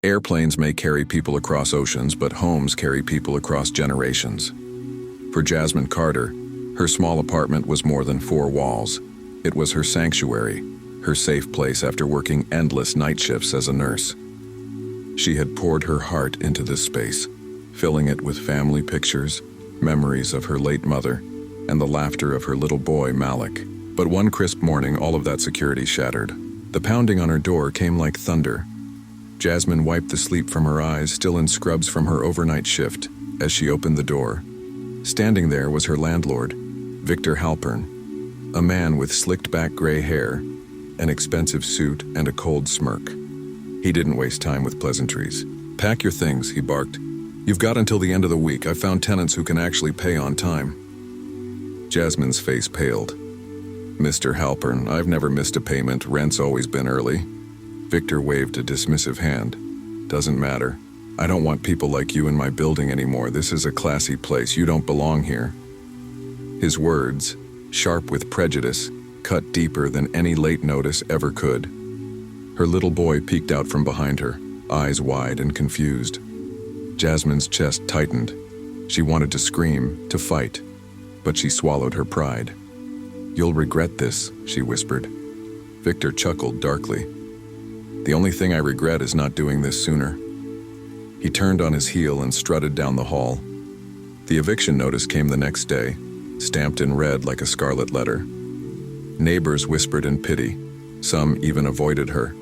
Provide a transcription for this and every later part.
Airplanes may carry people across oceans, but homes carry people across generations. For Jasmine Carter, her small apartment was more than four walls. It was her sanctuary, her safe place after working endless night shifts as a nurse. She had poured her heart into this space, filling it with family pictures, memories of her late mother, and the laughter of her little boy, Malik. But one crisp morning, all of that security shattered. The pounding on her door came like thunder. Jasmine wiped the sleep from her eyes, still in scrubs from her overnight shift, as she opened the door. Standing there was her landlord, Victor Halpern, a man with slicked-back gray hair, an expensive suit, and a cold smirk. He didn't waste time with pleasantries. "Pack your things," he barked. "You've got until the end of the week. I've found tenants who can actually pay on time." Jasmine's face paled. "Mr. Halpern, I've never missed a payment. Rent's always been early." Victor waved a dismissive hand. "Doesn't matter. I don't want people like you in my building anymore. This is a classy place. You don't belong here." His words, sharp with prejudice, cut deeper than any late notice ever could. Her little boy peeked out from behind her, eyes wide and confused. Jasmine's chest tightened. She wanted to scream, to fight, but she swallowed her pride. "You'll regret this," she whispered. Victor chuckled darkly. "The only thing I regret is not doing this sooner." He turned on his heel and strutted down the hall. The eviction notice came the next day, stamped in red like a scarlet letter. Neighbors whispered in pity. Some even avoided her.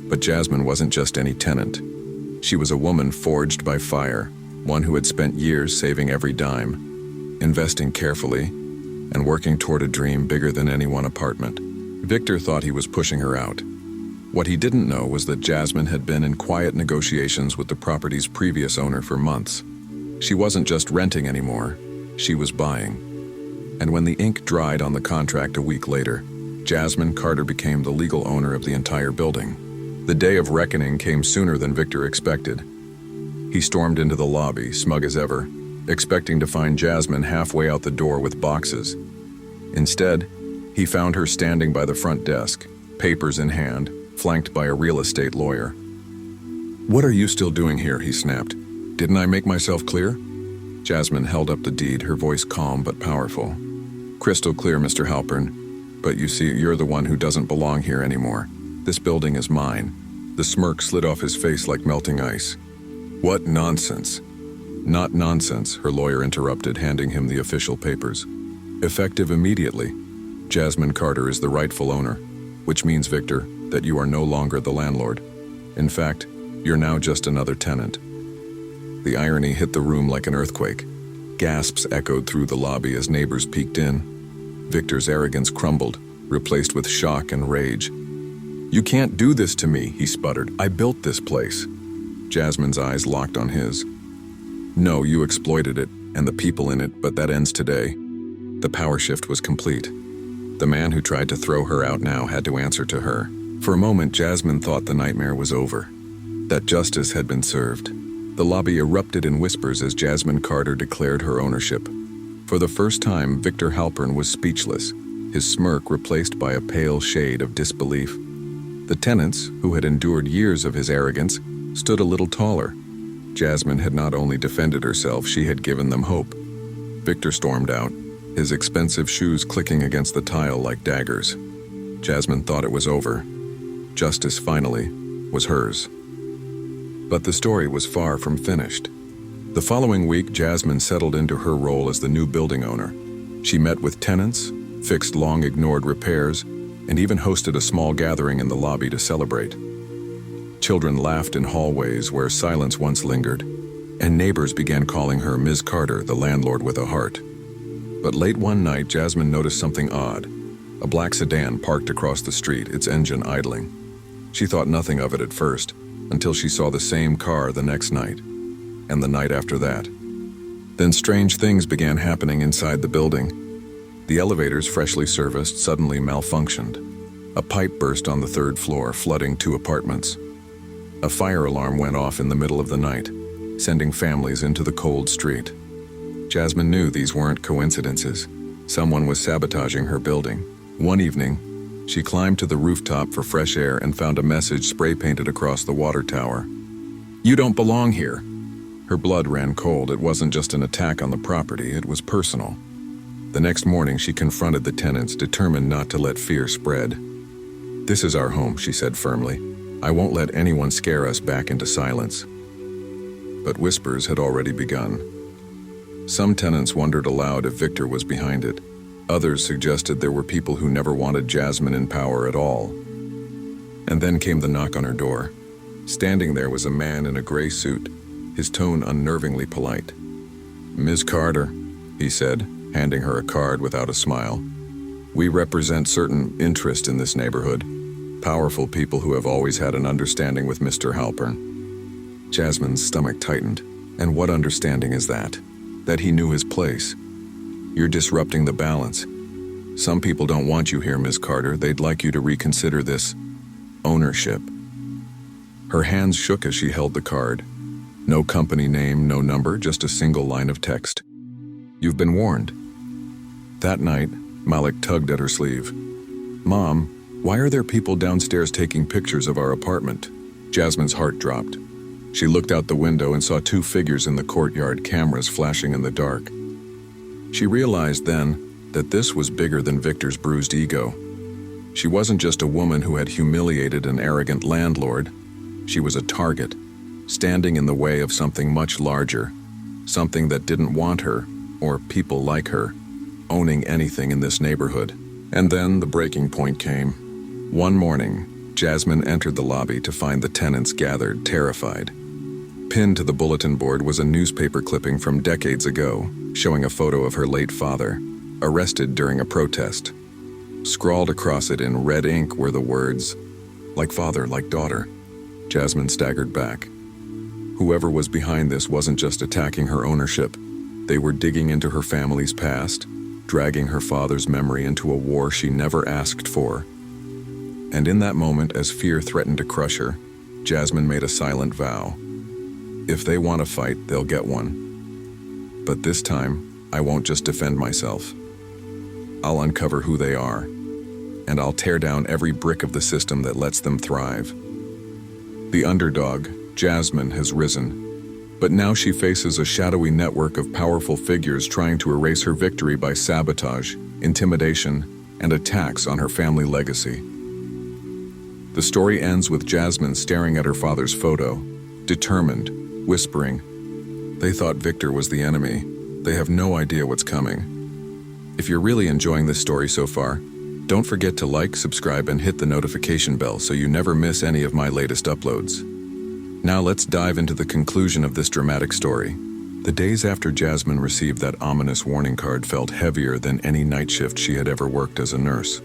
But Jasmine wasn't just any tenant. She was a woman forged by fire, one who had spent years saving every dime, investing carefully, and working toward a dream bigger than any one apartment. Victor thought he was pushing her out. What he didn't know was that Jasmine had been in quiet negotiations with the property's previous owner for months. She wasn't just renting anymore, she was buying. And when the ink dried on the contract a week later, Jasmine Carter became the legal owner of the entire building. The day of reckoning came sooner than Victor expected. He stormed into the lobby, smug as ever, expecting to find Jasmine halfway out the door with boxes. Instead, he found her standing by the front desk, papers in hand, flanked by a real estate lawyer. "What are you still doing here?" he snapped. "Didn't I make myself clear?" Jasmine held up the deed, her voice calm but powerful. "Crystal clear, Mr. Halpern. But you see, you're the one who doesn't belong here anymore. This building is mine." The smirk slid off his face like melting ice. "What nonsense." "Not nonsense," her lawyer interrupted, handing him the official papers. "Effective immediately. Jasmine Carter is the rightful owner, which means, Victor, that you are no longer the landlord. In fact, you're now just another tenant." The irony hit the room like an earthquake. Gasps echoed through the lobby as neighbors peeked in. Victor's arrogance crumbled, replaced with shock and rage. "You can't do this to me," he sputtered. "I built this place." Jasmine's eyes locked on his. "No, you exploited it, and the people in it, but that ends today." The power shift was complete. The man who tried to throw her out now had to answer to her. For a moment, Jasmine thought the nightmare was over, that justice had been served. The lobby erupted in whispers as Jasmine Carter declared her ownership. For the first time, Victor Halpern was speechless, his smirk replaced by a pale shade of disbelief. The tenants, who had endured years of his arrogance, stood a little taller. Jasmine had not only defended herself, she had given them hope. Victor stormed out, his expensive shoes clicking against the tile like daggers. Jasmine thought it was over. Justice, finally, was hers. But the story was far from finished. The following week, Jasmine settled into her role as the new building owner. She met with tenants, fixed long-ignored repairs, and even hosted a small gathering in the lobby to celebrate. Children laughed in hallways where silence once lingered, and neighbors began calling her Ms. Carter, the landlord with a heart. But late one night, Jasmine noticed something odd. A black sedan parked across the street, its engine idling. She thought nothing of it at first, until she saw the same car the next night, and the night after that. Then strange things began happening inside the building. The elevators, freshly serviced, suddenly malfunctioned. A pipe burst on the third floor, flooding 2 apartments. A fire alarm went off in the middle of the night, sending families into the cold street. Jasmine knew these weren't coincidences. Someone was sabotaging her building. One evening, she climbed to the rooftop for fresh air and found a message spray-painted across the water tower. "You don't belong here." Her blood ran cold. It wasn't just an attack on the property, it was personal. The next morning, she confronted the tenants, determined not to let fear spread. "This is our home," she said firmly. "I won't let anyone scare us back into silence." But whispers had already begun. Some tenants wondered aloud if Victor was behind it. Others suggested there were people who never wanted Jasmine in power at all. And then came the knock on her door. Standing there was a man in a gray suit, his tone unnervingly polite. "Ms. Carter," he said, handing her a card without a smile. "We represent certain interest in this neighborhood, powerful people who have always had an understanding with Mr. Halpern." Jasmine's stomach tightened. And what understanding is that? That he knew his place. "You're disrupting the balance. Some people don't want you here, Ms. Carter. They'd like you to reconsider this ownership." Her hands shook as she held the card. No company name, no number, just a single line of text. "You've been warned." That night, Malik tugged at her sleeve. "Mom, why are there people downstairs taking pictures of our apartment?" Jasmine's heart dropped. She looked out the window and saw two figures in the courtyard, cameras flashing in the dark. She realized then that this was bigger than Victor's bruised ego. She wasn't just a woman who had humiliated an arrogant landlord. She was a target, standing in the way of something much larger, something that didn't want her, or people like her, owning anything in this neighborhood. And then the breaking point came. One morning, Jasmine entered the lobby to find the tenants gathered, terrified. Pinned to the bulletin board was a newspaper clipping from decades ago, showing a photo of her late father, arrested during a protest. Scrawled across it in red ink were the words, "Like father, like daughter." Jasmine staggered back. Whoever was behind this wasn't just attacking her ownership. They were digging into her family's past, dragging her father's memory into a war she never asked for. And in that moment, as fear threatened to crush her, Jasmine made a silent vow. If they want to fight, they'll get one. But this time, I won't just defend myself. I'll uncover who they are, and I'll tear down every brick of the system that lets them thrive. The underdog, Jasmine, has risen, but now she faces a shadowy network of powerful figures trying to erase her victory by sabotage, intimidation, and attacks on her family legacy. The story ends with Jasmine staring at her father's photo, determined, whispering, "They thought Victor was the enemy. They have no idea what's coming." If you're really enjoying this story so far, don't forget to like, subscribe, and hit the notification bell so you never miss any of my latest uploads. Now let's dive into the conclusion of this dramatic story. The days after Jasmine received that ominous warning card felt heavier than any night shift she had ever worked as a nurse.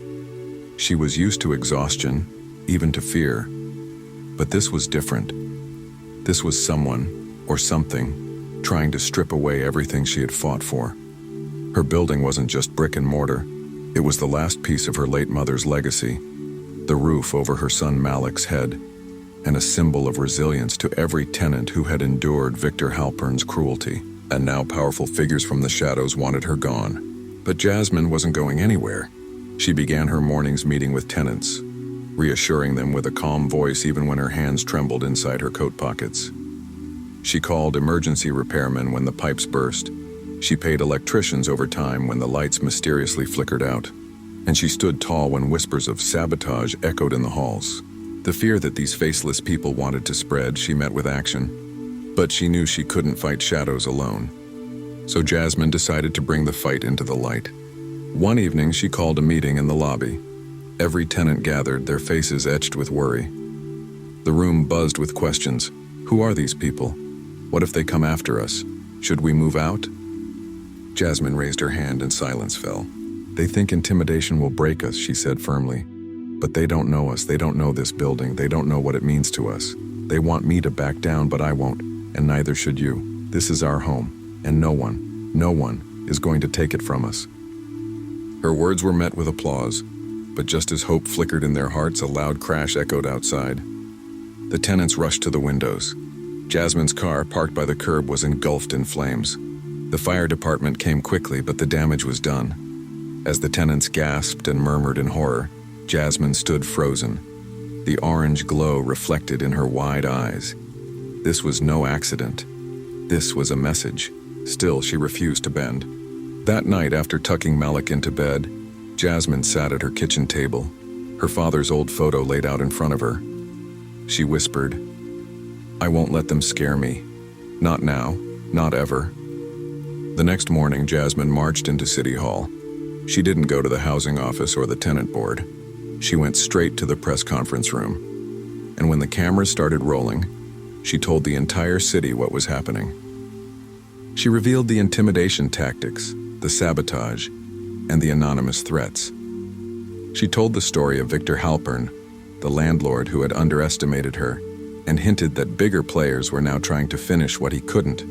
She was used to exhaustion, even to fear. But this was different. This was someone, or something, trying to strip away everything she had fought for. Her building wasn't just brick and mortar. It was the last piece of her late mother's legacy, the roof over her son Malik's head, and a symbol of resilience to every tenant who had endured Victor Halpern's cruelty. And now powerful figures from the shadows wanted her gone. But Jasmine wasn't going anywhere. She began her morning's meeting with tenants, reassuring them with a calm voice even when her hands trembled inside her coat pockets. She called emergency repairmen when the pipes burst. She paid electricians overtime when the lights mysteriously flickered out. And she stood tall when whispers of sabotage echoed in the halls. The fear that these faceless people wanted to spread, she met with action. But she knew she couldn't fight shadows alone. So Jasmine decided to bring the fight into the light. One evening, she called a meeting in the lobby. Every tenant gathered, their faces etched with worry. The room buzzed with questions. Who are these people? What if they come after us? Should we move out? Jasmine raised her hand and silence fell. They think intimidation will break us, she said firmly. But they don't know us, they don't know this building, they don't know what it means to us. They want me to back down, but I won't, and neither should you. This is our home, and no one is going to take it from us. Her words were met with applause, but just as hope flickered in their hearts, a loud crash echoed outside. The tenants rushed to the windows. Jasmine's car, parked by the curb, was engulfed in flames. The fire department came quickly, but the damage was done. As the tenants gasped and murmured in horror, Jasmine stood frozen, the orange glow reflected in her wide eyes. This was no accident. This was a message. Still, she refused to bend. That night, after tucking Malik into bed, Jasmine sat at her kitchen table, her father's old photo laid out in front of her. She whispered, "I won't let them scare me. Not now, not ever." The next morning, Jasmine marched into City Hall. She didn't go to the housing office or the tenant board. She went straight to the press conference room. And when the cameras started rolling, she told the entire city what was happening. She revealed the intimidation tactics, the sabotage, and the anonymous threats. She told the story of Victor Halpern, the landlord who had underestimated her, and hinted that bigger players were now trying to finish what he couldn't.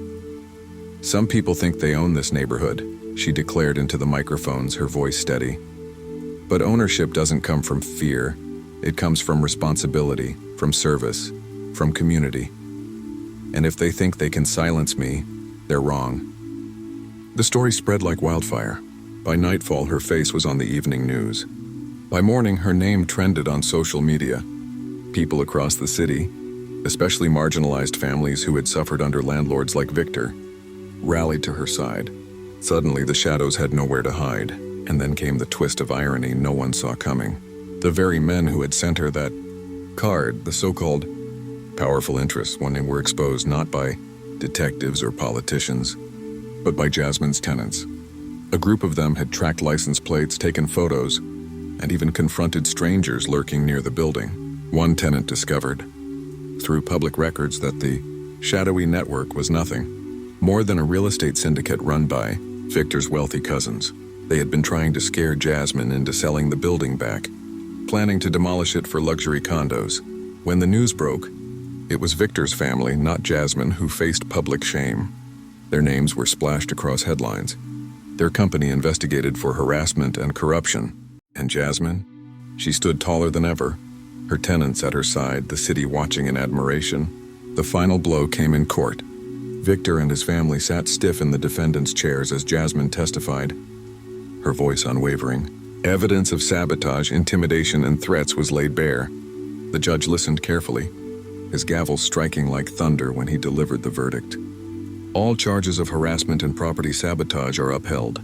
"Some people think they own this neighborhood," she declared into the microphones, her voice steady. "But ownership doesn't come from fear. It comes from responsibility, from service, from community. And if they think they can silence me, they're wrong." The story spread like wildfire. By nightfall, her face was on the evening news. By morning, her name trended on social media. People across the city, especially marginalized families who had suffered under landlords like Victor, rallied to her side. Suddenly, the shadows had nowhere to hide, and then came the twist of irony no one saw coming. The very men who had sent her that card, the so-called powerful interests, were exposed not by detectives or politicians, but by Jasmine's tenants. A group of them had tracked license plates, taken photos, and even confronted strangers lurking near the building. One tenant discovered, through public records, that the shadowy network was nothing more than a real estate syndicate run by Victor's wealthy cousins. They had been trying to scare Jasmine into selling the building back, planning to demolish it for luxury condos. When the news broke, it was Victor's family, not Jasmine, who faced public shame. Their names were splashed across headlines. Their company investigated for harassment and corruption. And Jasmine? She stood taller than ever, her tenants at her side, the city watching in admiration. The final blow came in court. Victor and his family sat stiff in the defendant's chairs as Jasmine testified, her voice unwavering. Evidence of sabotage, intimidation, and threats was laid bare. The judge listened carefully, his gavel striking like thunder when he delivered the verdict. All charges of harassment and property sabotage are upheld.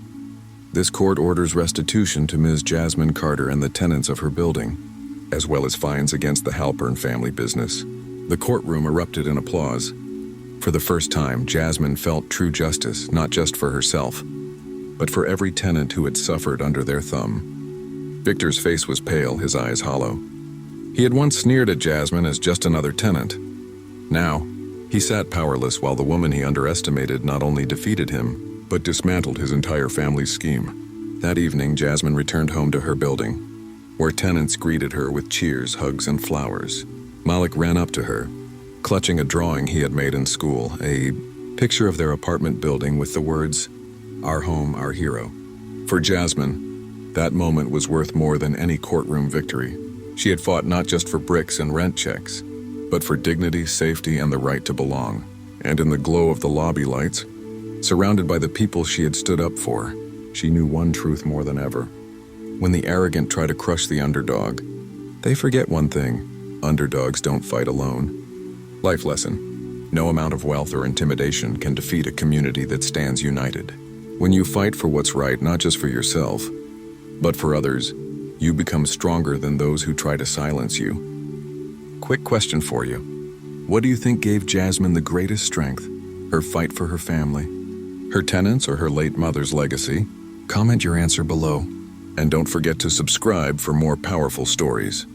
This court orders restitution to Ms. Jasmine Carter and the tenants of her building, as well as fines against the Halpern family business. The courtroom erupted in applause. For the first time, Jasmine felt true justice, not just for herself, but for every tenant who had suffered under their thumb. Victor's face was pale, his eyes hollow. He had once sneered at Jasmine as just another tenant. Now, he sat powerless while the woman he underestimated not only defeated him, but dismantled his entire family's scheme. That evening, Jasmine returned home to her building, where tenants greeted her with cheers, hugs, and flowers. Malik ran up to her, clutching a drawing he had made in school, a picture of their apartment building with the words, "Our home, our hero." For Jasmine, that moment was worth more than any courtroom victory. She had fought not just for bricks and rent checks, but for dignity, safety, and the right to belong. And in the glow of the lobby lights, surrounded by the people she had stood up for, she knew one truth more than ever. When the arrogant try to crush the underdog, they forget one thing: underdogs don't fight alone. Life lesson: no amount of wealth or intimidation can defeat a community that stands united. When you fight for what's right, not just for yourself, but for others, you become stronger than those who try to silence you. Quick question for you. What do you think gave Jasmine the greatest strength? Her fight for her family, her tenants, or her late mother's legacy? Comment your answer below. And don't forget to subscribe for more powerful stories.